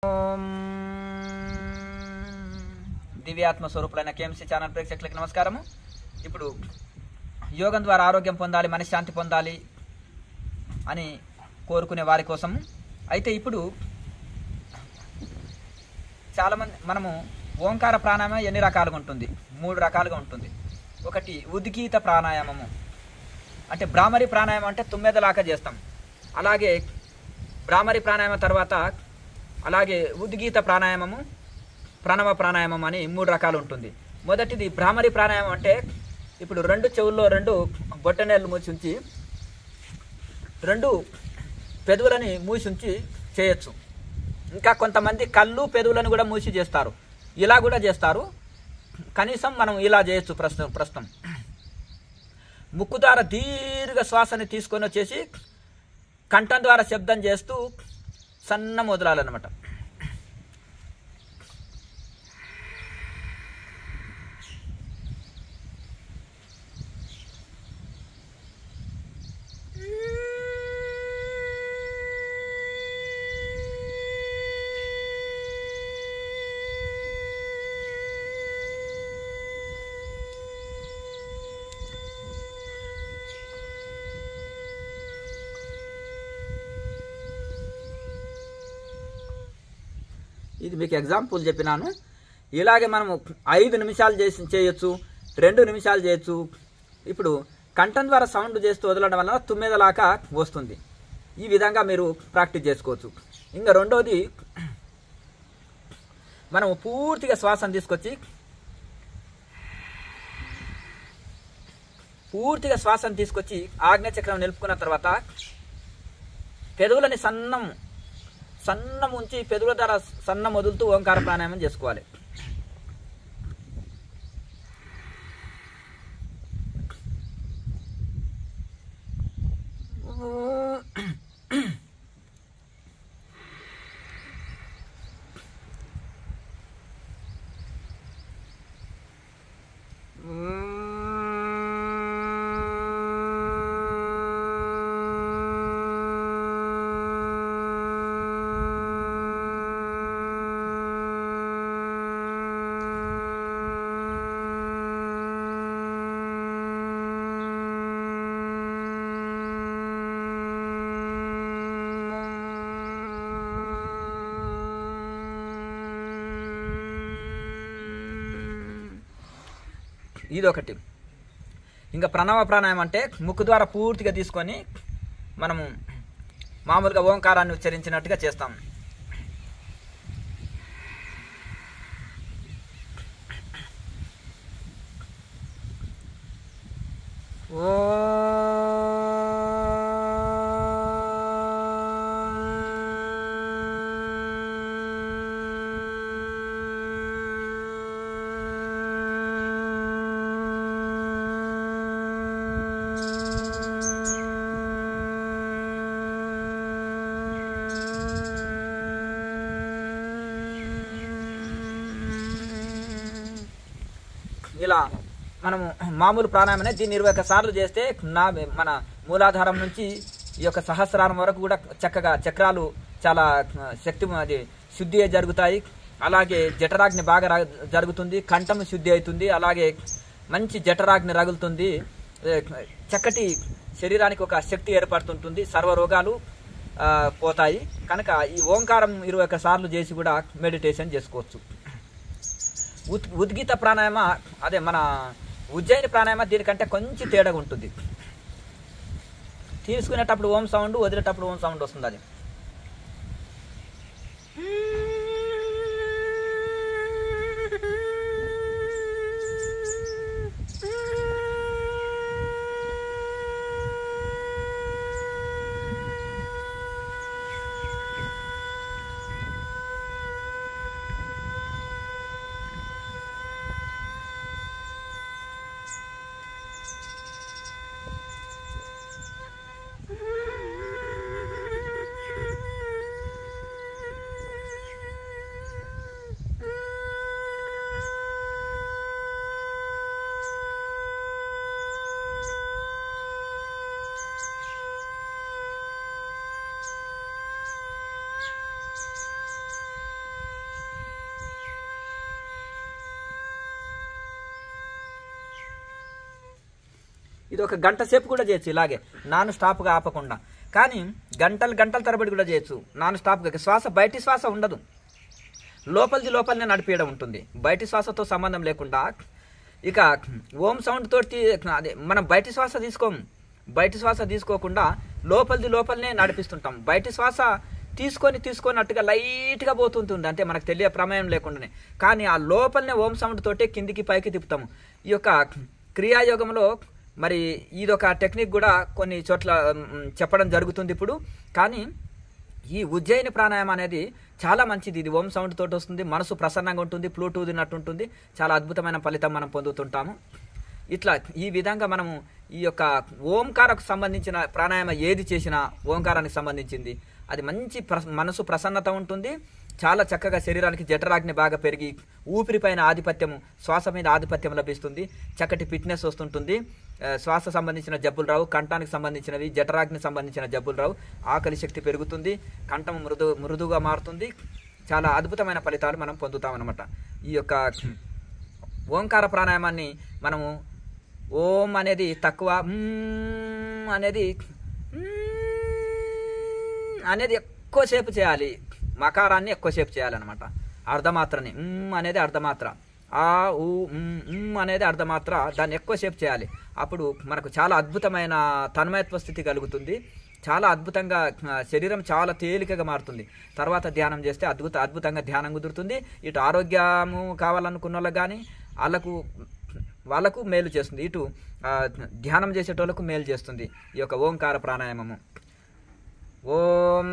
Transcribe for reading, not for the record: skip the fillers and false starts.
ఓం దివ్యాత్మ స్వరూపులైన KMC channel ప్రేక్షకులకు నమస్కారము. ఇప్పుడు యోగం ద్వారా ఆరోగ్యం పొందాలి, మనశ్శాంతి పొందాలి అని కోరుకునే వారి కోసం. అయితే ఇప్పుడు చాలామంది మనము ఓంకార ప్రాణాయామం ఎన్ని రకాలుగా ఉంటుంది? 3 రకాలుగా ఉంటుంది. ఒకటి ఉద్గీత ప్రాణాయామము, అంటే భ్రామరి ప్రాణాయామం అంటే తుమ్మెదలాగా చేస్తాం. అలాగే భ్రామరి ప్రాణాయామం తర్వాత అలాగే ఉద్గీత ప్రాణాయామము, ప్రణవ ప్రాణాయామం అని 3 రకాలు ఉంటుంది. మొదటిది భ్రామరి ప్రాణాయామం అంటే ఇప్పుడు 2 చెవుల్లో 2 బొట్టనేళ్ళు మూసి ఉంచి 2 పెదవులని మూసి ఉంచి చేయొచ్చు. ఇంకా కొంతమంది కళ్ళు పెదవులను కూడా మూసి చేస్తారు, ఇలా కూడా చేస్తారు. కనీసం మనం ఇలా చేయొచ్చు. ప్రస్తుతం ముక్కు ద్వారా దీర్ఘ శ్వాసని తీసుకొని వచ్చేసి కంఠం ద్వారా శబ్దం చేస్తూ సన్న మొదలాలన్నమాట. ఇది మీకు ఎగ్జాంపుల్ చెప్పినాను. ఇలాగే మనము 5 నిమిషాలు చేయొచ్చు, 2 నిమిషాలు చేయొచ్చు. ఇప్పుడు కంఠం ద్వారా సౌండ్ చేస్తూ వదలడం వల్ల తుమ్మెదలాగా వస్తుంది. ఈ విధంగా మీరు ప్రాక్టీస్ చేసుకోవచ్చు. ఇంకా రెండోది, మనము పూర్తిగా శ్వాసను తీసుకొచ్చి ఆజ్ఞాచక్రం నిలుపుకున్న తర్వాత పెదవులని సన్నం ఉంచి పెదవుల ద్వారా సన్నం వదులుతూ ఓంకార ప్రాణాయామం చేసుకోవాలి. ఇదొకటి. ఇంకా ప్రణవ ప్రాణాయామం అంటే ముక్కు ద్వారా పూర్తిగా తీసుకొని మనము మామూలుగా ఓంకారాన్ని ఉచ్చరించినట్టుగా చేస్తాం. ఇలా మనము మామూలు ప్రాణాయామనే దీన్ని 21 సార్లు చేస్తే మన మూలాధారం నుంచి ఈ యొక్క సహస్రారం వరకు కూడా చక్కగా చక్రాలు చాలా అది శుద్ధి జరుగుతాయి. అలాగే జఠరాగ్ని బాగా జరుగుతుంది, కంఠం శుద్ధి అవుతుంది, అలాగే మంచి జఠరాగ్ని రగులుతుంది, చక్కటి శరీరానికి ఒక శక్తి ఏర్పడుతుంటుంది, సర్వరోగాలు పోతాయి. కనుక ఈ ఓంకారం 21 సార్లు చేసి కూడా మెడిటేషన్ చేసుకోవచ్చు. ఉద్గీత ప్రాణాయామ అదే మన ఉజ్జయిని ప్రాణాయామ దీనికంటే కొంచెం తేడాగా ఉంటుంది. తీసుకునేటప్పుడు ఓం సౌండ్, వదిలేటప్పుడు ఓం సౌండ్ వస్తుంది. అది ఇది ఒక గంట సేపు కూడా చేయొచ్చు ఇలాగే నాన్ స్టాప్గా ఆపకుండా. కానీ గంటల తరబడి కూడా చేయొచ్చు నాన్ స్టాప్గా. శ్వాస బయటి శ్వాస ఉండదు, లోపలనే నడిపేయడం ఉంటుంది, బయటి శ్వాసతో సంబంధం లేకుండా. ఇక ఓం సౌండ్ తోటి అదే మనం బయటి శ్వాస తీసుకోము, బయటి శ్వాస తీసుకోకుండా లోపలనే నడిపిస్తుంటాం. బయటి శ్వాస తీసుకొన్నట్టుగా లైట్గా పోతుంటుంది, అంటే మనకు తెలియ ప్రమేయం లేకుండానే. కానీ ఆ లోపలనే ఓం సౌండ్ తోటే కిందికి పైకి తిప్పుతాము. ఈ యొక్క క్రియాయోగంలో మరి ఇదొక టెక్నిక్ కూడా కొన్ని చోట్ల చెప్పడం జరుగుతుంది ఇప్పుడు. కానీ ఈ ఉజ్జయిని ప్రాణాయామం అనేది చాలా మంచిది. ఇది ఓం సౌండ్ తోటి వస్తుంది, మనసు ప్రసన్నంగా ఉంటుంది, ఫ్లూట్ ఊదినట్టు ఉంటుంది, చాలా అద్భుతమైన ఫలితం మనం పొందుతుంటాము. ఇట్లా ఈ విధంగా మనము ఈ యొక్క ఓంకారకు సంబంధించిన ప్రాణాయామం ఏది చేసినా ఓంకారానికి సంబంధించింది అది మంచి మనసు ప్రసన్నత ఉంటుంది. చాలా చక్కగా శరీరానికి జఠరాగ్ని బాగా పెరిగి ఊపిరిపైన ఆధిపత్యము, శ్వాస మీద ఆధిపత్యం లభిస్తుంది, చక్కటి ఫిట్నెస్ వస్తుంటుంది. శ్వాస సంబంధించిన జబ్బులు రావు, కంఠానికి సంబంధించినవి, జఠరాగ్ని సంబంధించిన జబ్బులు రావు, ఆకలి శక్తి పెరుగుతుంది, కంఠం మృదువుగా మారుతుంది. చాలా అద్భుతమైన ఫలితాలు మనం పొందుతామన్నమాట. ఈ యొక్క ఓంకార ప్రాణాయామాన్ని మనము ఓం అనేది తక్కువ, అనేది ఎక్కువసేపు చేయాలి, మకారాన్ని ఎక్కువసేపు చేయాలన్నమాట. అర్ధమాత్రని అనేది అర్ధమాత్ర, ఆ ఊ అనేది అర్ధమాత్ర, దాన్ని ఎక్కువసేపు చేయాలి. అప్పుడు మనకు చాలా అద్భుతమైన తన్మయత్వ స్థితి కలుగుతుంది, చాలా అద్భుతంగా శరీరం చాలా తేలికగా మారుతుంది. తర్వాత ధ్యానం చేస్తే అద్భుతంగా ధ్యానం కుదురుతుంది. ఇటు ఆరోగ్యము కావాలనుకున్న వాళ్ళకి కానీ వాళ్ళకు మేలు చేస్తుంది, ఇటు ధ్యానం చేసేటోళ్ళకు మేలు చేస్తుంది ఈ యొక్క ఓంకార ప్రాణాయామము. ఓం